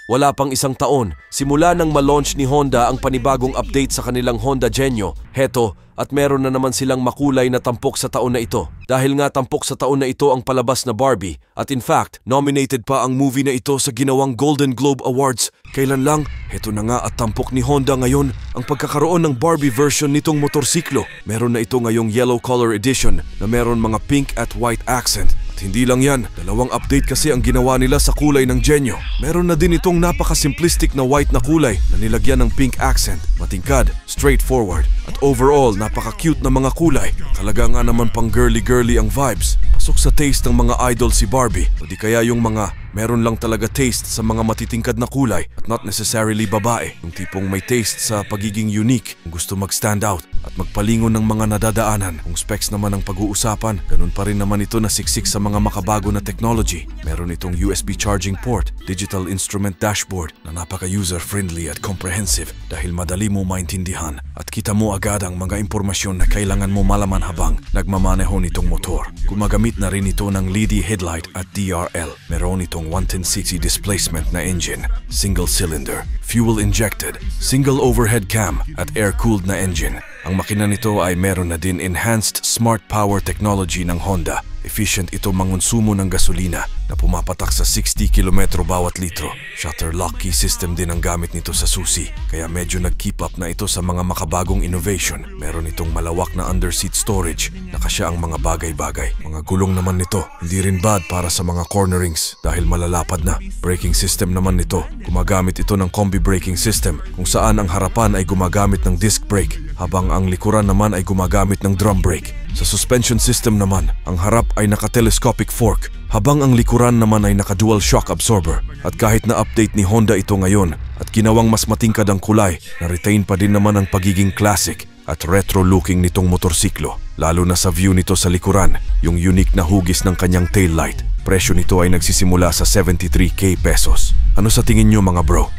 Wala pang isang taon, simula nang ma-launch ni Honda ang panibagong update sa kanilang Honda Genio, heto, at meron na naman silang makulay na tampok sa taon na ito. Dahil nga tampok sa taon na ito ang palabas na Barbie, at in fact, nominated pa ang movie na ito sa ginawang Golden Globe Awards. Kailan lang, heto na nga at tampok ni Honda ngayon ang pagkakaroon ng Barbie version nitong motorsiklo. Meron na ito ngayong yellow color edition na meron mga pink at white accent. At hindi lang yan, dalawang update kasi ang ginawa nila sa kulay ng Genio. Meron na din itong napaka-simplistic na white na kulay na nilagyan ng pink accent. Matingkad, straightforward, at overall napaka-cute na mga kulay. Talaga nga naman pang girly-girly ang vibes. Pasok sa taste ng mga idol si Barbie, o di kaya yung mga meron lang talaga taste sa mga matitingkad na kulay at not necessarily babae. Yung tipong may taste sa pagiging unique, kung gusto mag-stand out at magpalingon ng mga nadadaanan. Kung specs naman ang pag-uusapan, ganun pa rin naman ito na siksik sa mga makabago na technology. Meron itong USB charging port, digital instrument dashboard na napaka-user-friendly at comprehensive dahil madali mo maintindihan at kita mo agad ang mga impormasyon na kailangan mo malaman habang nagmamaneho nitong motor. Gumagamit na rin ito ng LED headlight at DRL. Meron itong 110cc displacement na engine, single cylinder, fuel injected, single overhead cam at air-cooled na engine. Ang makina nito ay meron na din enhanced smart power technology ng Honda. Efficient ito mangonsumo ng gasolina na pumapatak sa 60 km bawat litro. Shutter lock key system din ang gamit nito sa susi, kaya medyo nag-keep up na ito sa mga makabagong innovation. Meron itong malawak na underseat storage na kasya ang mga bagay-bagay. Mga gulong naman nito, hindi rin bad para sa mga cornerings dahil malalapad na. Braking system naman nito, gumagamit ito ng combi braking system kung saan ang harapan ay gumagamit ng disc brake habang ang likuran naman ay gumagamit ng drum brake. Sa suspension system naman, ang harap ay naka-telescopic fork, habang ang likuran naman ay naka-dual shock absorber. At kahit na-update ni Honda ito ngayon at ginawang mas matingkad ang kulay, na-retain pa din naman ang pagiging classic at retro-looking nitong motorsiklo. Lalo na sa view nito sa likuran, yung unique na hugis ng kanyang taillight. Presyo nito ay nagsisimula sa 73k pesos. Ano sa tingin nyo mga bro?